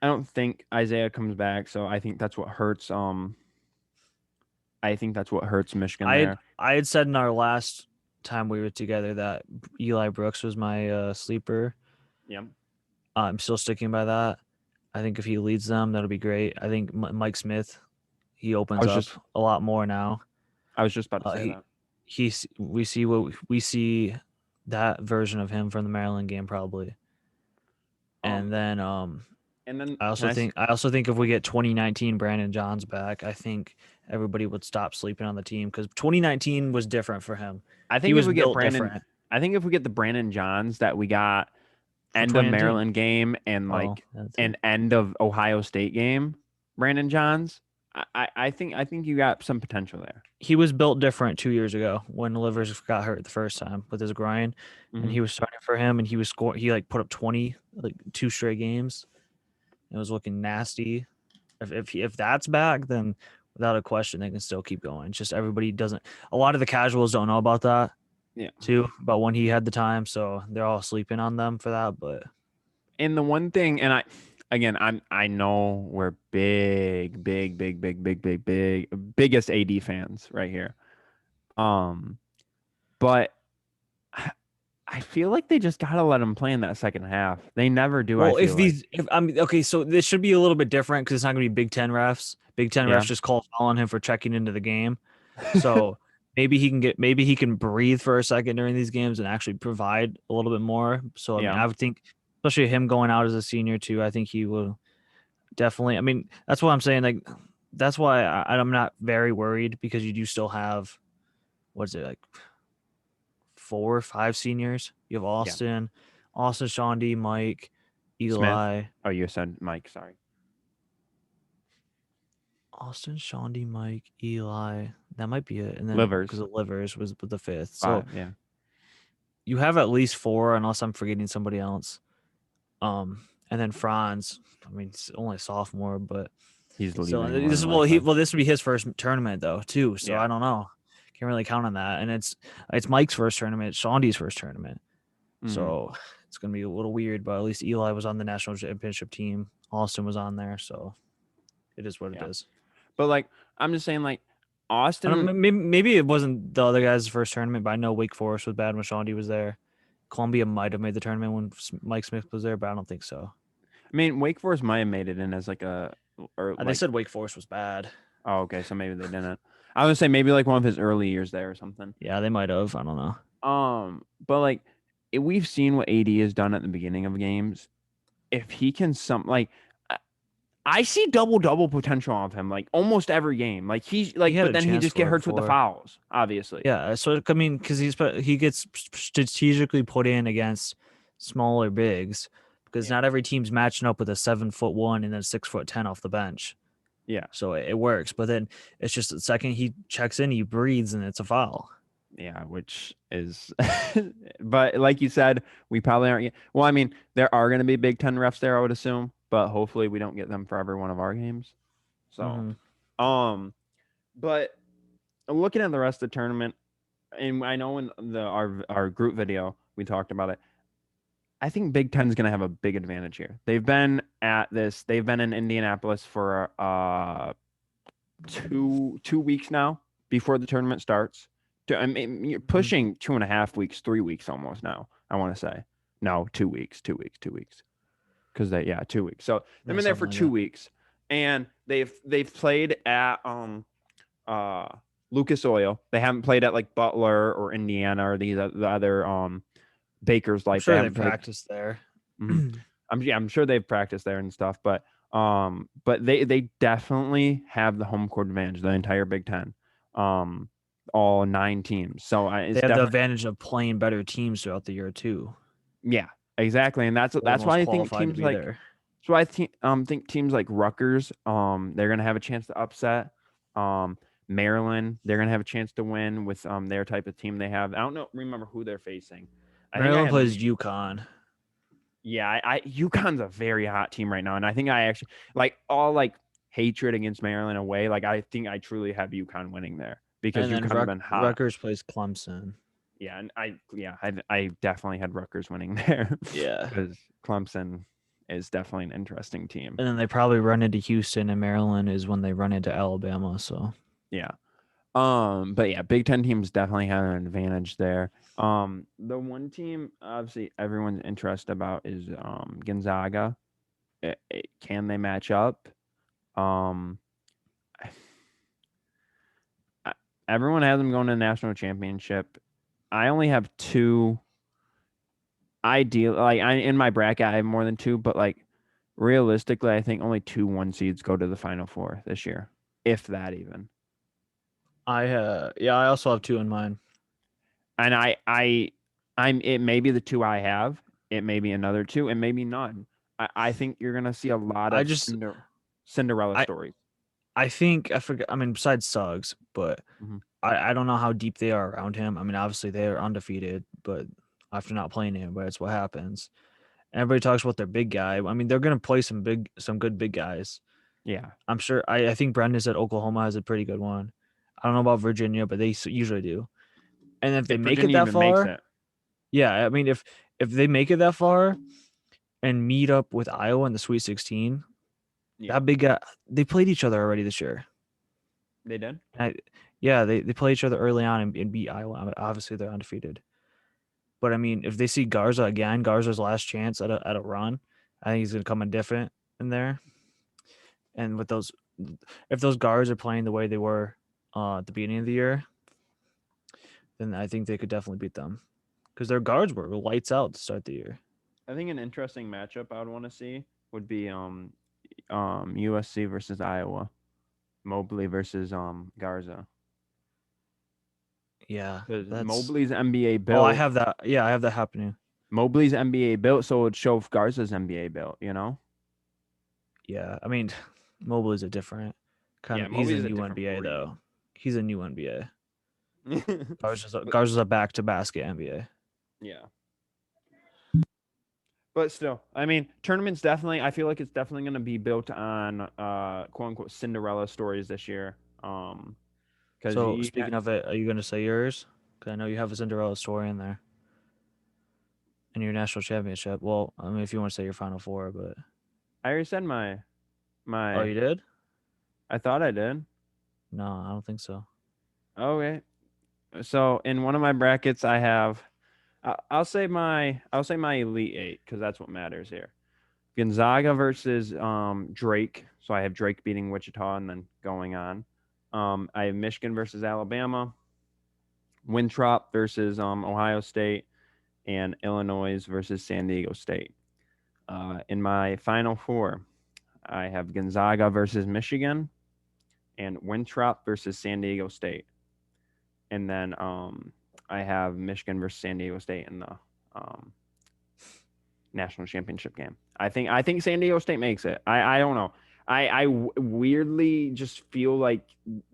I don't think Isaiah comes back. So I think that's what hurts. I think that's what hurts Michigan there. I had said in our last time we were together that Eli Brooks was my sleeper. Yeah. I'm still sticking by that. I think if he leads them, that'll be great. I think Mike Smith, he I opens was up just a lot more now. I was just about to Uh, say he that. we see that version of him from the Maryland game probably. Um, And then and then I can also I? think I also think if we get 2019 Brandon Johns back, I think everybody would stop sleeping on the team because 2019 was different for him. I He think if was we get built Brandon, different I think if we get the Brandon Johns that we got for end of 2019. Maryland game and Oh, like that too. an end of Ohio State game, Brandon Johns, I think you got some potential there. He was built different 2 years ago when Livers got hurt the first time with his groin, and Hmm. he was starting for him, and he was scoring. He like put up 20 like 2 straight games. It was looking nasty. If that's back, then without a question they can still keep going. It's just everybody doesn't. A lot of the casuals don't know about that Yeah. too, about when he had the time, so they're all sleeping on them for that. But And the one thing, and I know we're biggest AD fans right here. Um, but I feel like they just gotta let him play in that second half. They never do. I well, feel like, if I mean, okay, so this should be a little bit different because it's not going to be Big Ten refs. Big Ten refs yeah, just call foul on him for checking into the game. So maybe he can breathe for a second during these games and actually provide a little bit more. So I mean, yeah, I would think, especially him going out as a senior too, I think he will definitely. I mean, that's what I'm saying. Like, that's why I'm not very worried because you do still have what's it like 4 or 5 seniors. You have yeah. Austin, Shawnee, Mike, Smith. Eli. Oh, you said Mike. Sorry. Austin, Shawnee, Mike, Eli. That might be it. And then because Livers. the Livers was the fifth. So 5. Yeah. you have at least 4, unless I'm forgetting somebody else. And then Franz. I mean, it's only a sophomore, but He's still, leaving more this is than likely. this would be his first tournament though, too. So Yeah. I don't know. Can't really count on that. And it's Mike's first tournament, Shawnee's first tournament. Mhm. So it's gonna be a little weird, but at least Eli was on the national championship team. Austin was on there, so it is what Yeah. it is. But like, I'm just saying, like, I Austin. don't, maybe it wasn't the other guy's first tournament, but I know Wake Forest was bad when Shawnee was there. Columbia might have made the tournament when Mike Smith was there, but I don't think so. I mean, Wake Forest might have made it in as like a or They like. said Wake Forest was bad. Oh, okay. So maybe they didn't. I was gonna say maybe like one of his early years there or something. Yeah, they might have. I don't know. But like, we've seen what AD has done at the beginning of games. If he can I see double potential of him like almost every game. Like he's He like, had but a then he chance just get for it hurt with the before. fouls, obviously. Yeah, so I mean, because he gets strategically put in against smaller bigs because Yeah. not every team's matching up with a 7'1" and then 6'10" off the bench. Yeah. So it works, but then it's just the second he checks in, he breathes, and it's a foul. Yeah, which is, but like you said, we probably aren't. Well, I mean, there are going to be Big Ten refs there, I would assume, but hopefully we don't get them for every one of our games. So, Mm-hmm. um, but looking at the rest of the tournament, and I know in our group video we talked about it. I think Big Ten's going to have a big advantage here. They've been at this. They've been in Indianapolis for 2 weeks now before the tournament starts. I mean, you're pushing 2.5 weeks, 3 weeks almost now. I want to say no, 2 weeks, 2 weeks. Because 2 weeks. So they've been there for 2 weeks, and they've played at Lucas Oil. They haven't played at like Butler or Indiana or the other Baker's Life. I'm sure they haven't played. practiced there. Mhm. I'm sure they've practiced there and stuff, but they definitely have the home court advantage, the entire Big Ten, all 9 teams. So They it's have the definitely, advantage of playing better teams throughout the year too. yeah, exactly, and They're the that's most why I think qualified to teams be like there. that's why think teams like Rutgers, they're gonna have a chance to upset. Maryland, they're gonna have a chance to win with their type of team they have. I don't remember who they're facing. I think I Maryland had plays UConn. Yeah, I UConn's a very hot team right now, and I think I actually like all like hatred against Maryland away, like I think I truly have UConn winning there because And then UConn's been hot. Rutgers plays Clemson. Yeah, and I definitely had Rutgers winning there. Yeah. Because Clemson is definitely an interesting team. And then they probably run into Houston, and Maryland is when they run into Alabama. So Yeah. But yeah, Big Ten teams definitely have an advantage there. The one team obviously everyone's interested about is Gonzaga. Can they match up? Um, everyone has them going to the national championship. I only have two. Ideal, like in my bracket, I have more than two, but like realistically, I think only 2 1 seeds go to the Final Four this year, if that even. I also have two in mind. And I'm it may be the two I have. It may be another two, and maybe none. I think you're gonna see a lot of Cinderella stories. I think I forget. I mean, besides Suggs, but Mhm. I don't know how deep they are around him. I mean, obviously they are undefeated, but after not playing him, but that's what happens. Everybody talks about their big guy. I mean, they're gonna play some good big guys. Yeah, I'm sure. I think Brendan said Oklahoma has a pretty good one. I don't know about Virginia, but they usually do. And if they if make it Virginia that even makes far, it, yeah, I mean, if they make it that far and meet up with Iowa in the Sweet 16, yeah, that big guy, they played each other already this year. they did. Yeah, they played each other early on and beat Iowa. I mean, obviously, they're undefeated. But I mean, if they see Garza again, Garza's last chance at a run, I think he's gonna come in different in there. And with those, if those guards are playing the way they were at the beginning of the year, then I think they could definitely beat them because their guards were lights out to start the year. I think an interesting matchup I would want to see would be USC versus Iowa, Mobley versus Garza. Yeah, Because that's. Mobley's NBA Oh, I built. have that. Yeah, I have that happening. Mobley's NBA built, so it would show if Garza's NBA built, you know? Yeah, I mean, Mobley's a different kind Yeah, of. He's a Mobley's a new different NBA breed. though. He's a new NBA. But, Garza's a back to basket NBA. yeah. But still, I mean, tournaments definitely, I feel like it's definitely going to be built on quote unquote Cinderella stories this year. Because So speaking of it, are you going to say yours? Because I know you have a Cinderella story in there in your national championship. Well, I mean, if you want to say your Final Four, but I already said oh, my, you did? I thought I did. No, I don't think so. Okay. So in one of my brackets, I have, I'll say my Elite Eight because that's what matters here. Gonzaga versus Drake. So I have Drake beating Wichita and then going on. I have Michigan versus Alabama, Winthrop versus Ohio State, and Illinois versus San Diego State. In my Final Four, I have Gonzaga versus Michigan and Winthrop versus San Diego State. And then I have Michigan versus San Diego State in the um, national championship game. I think San Diego State makes it. I don't know. Weirdly just feel like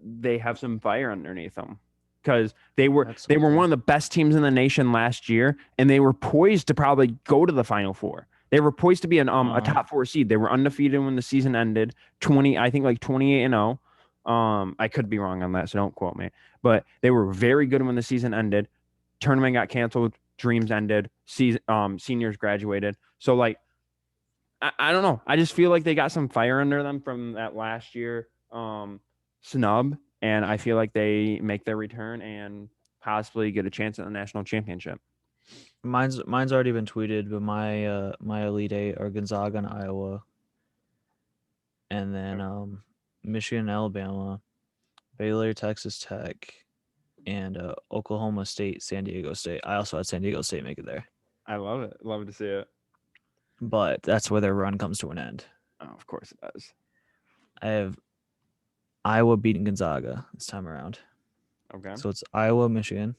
they have some fire underneath them because they were That's one of the best teams in the nation last year, and they were poised to probably go to the Final Four. They were poised to be a top 4 seed. They were undefeated when the season ended. 28-0. I could be wrong on that, so don't quote me. But they were very good when the season ended. Tournament got canceled. Dreams ended. Seniors graduated. So like, I don't know. I just feel like they got some fire under them from that last year snub, and I feel like they make their return and possibly get a chance at the national championship. Mine's already been tweeted, but my Elite Eight are Gonzaga and Iowa, and then Michigan, Alabama, Baylor, Texas Tech, and Oklahoma State, San Diego State. I also had San Diego State make it there, I love it. Love to see it. but that's where their run comes to an end. Oh, of course it does. I have Iowa beating Gonzaga this time around. Okay. So it's Iowa, Michigan,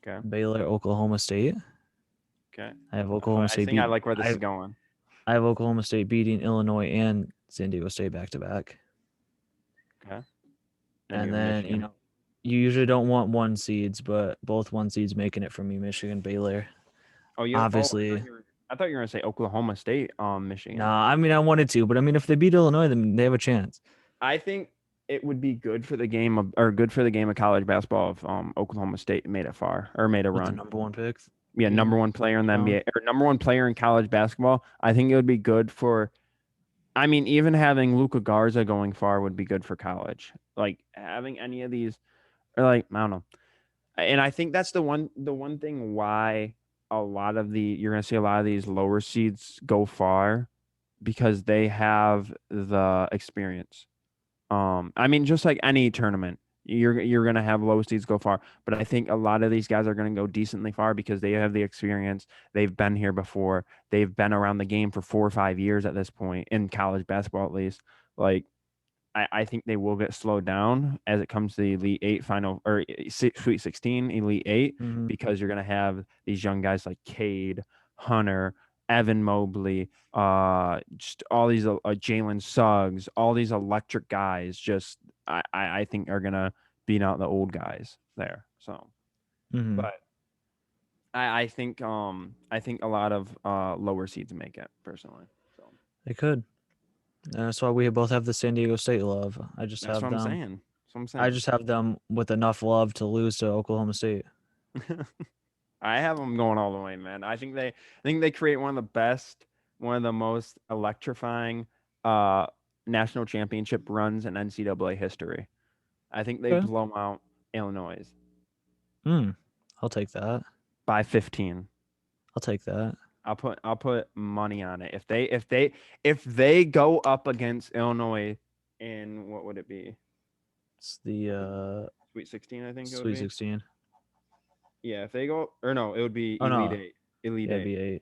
Okay. Baylor, Oklahoma State. Okay. I have Oklahoma I State think I beat. like where this is going. I have Oklahoma State beating Illinois and San Diego State back to back. Okay. And then you usually don't want 1 seeds, but both 1 seeds making it for me. Michigan, Baylor. oh, Obviously, I I thought you were gonna say Oklahoma State, Michigan. Nah, I mean I wanted to, but I mean if they beat Illinois, then they have a chance. I think it would be good for the game of or good for the game of college basketball if Oklahoma State made it far or made a With the run. number one pick Yeah, number being one player in the found. NBA or number one player in college basketball. I think it would be good for. I mean, even having Luka Garza going far would be good for college. Like having any of these, or like I don't know. And I think that's the one thing why a lot of the you're gonna see a lot of these lower seeds go far because they have the experience. I mean, just like any tournament, you're gonna have low seeds go far, but I think a lot of these guys are gonna go decently far because they have the experience. They've been here before. They've been around the game for 4 or 5 years at this point in college basketball, at least. Like I think they will get slowed down as it comes to the Elite Eight final or Sweet 16, Elite Eight, Mm-hmm. because you're gonna have these young guys like Cade, Hunter, Evan Mobley, just all these Jalen Suggs, all these electric guys. Just I think are gonna beat out the old guys there. So, Mm-hmm. but I think a lot of lower seeds make it personally. So They could. And that's why we both have the San Diego State love. I just that's have what I'm them. saying. That's what I'm I saying. just have them with enough love to lose to Oklahoma State. I have them going all the way, man. I think they create one of the best, one of the most electrifying uh national championship runs in NCAA history. I think they Okay. blow out Illinois I'll take that. by 15. I'll take that. I'll put money on it. If they go up against Illinois in what would it be? It's the Sweet 16, I think it would Sweet be. 16. Yeah, if they go or no, it would be Oh Elite no, 8. Elite yeah, 8.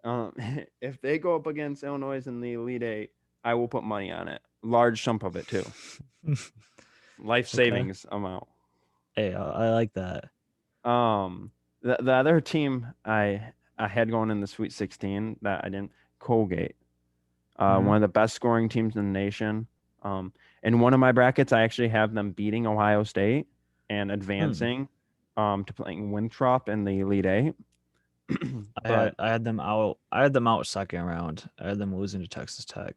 B8. Um, if they go up against Illinois in the Elite Eight, I will put money on it. Large chunk of it too. Life Okay. savings amount. Hey, I like that. The other team I had going in the Sweet 16 that I didn't, Colgate. Mhm. One of the best scoring teams in the nation. In one of my brackets, I actually have them beating Ohio State and Hmm. advancing to playing Winthrop in the Elite Eight. But I had them out. I had them out second round. I had them losing to Texas Tech.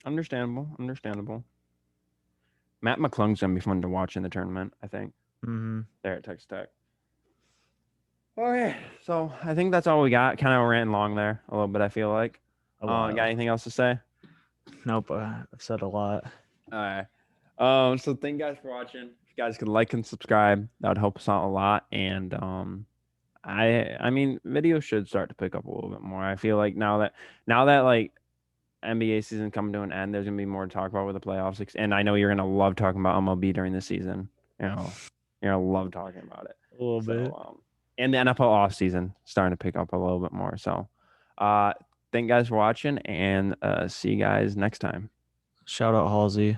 understandable. Matt McClung's gonna be fun to watch in the tournament, I think. Mm-hmm. There at Texas Tech. Okay, so I think that's all we got. Kind of ran long there a little bit, I feel like. A Got while. anything else to say? Nope. I've said a lot. All right. So thank you guys for watching. If you guys could like and subscribe, that would help us out a lot. And I mean, videos should start to pick up a little bit more. I feel like now that like NBA season coming to an end, there's gonna be more to talk about with the playoffs. And I know you're gonna love talking about MLB during the season. You're gonna love talking about it. A little bit. So and the NFL off season starting to pick up a little bit more. So thank you guys for watching and see you guys next time. Shout out Halsey.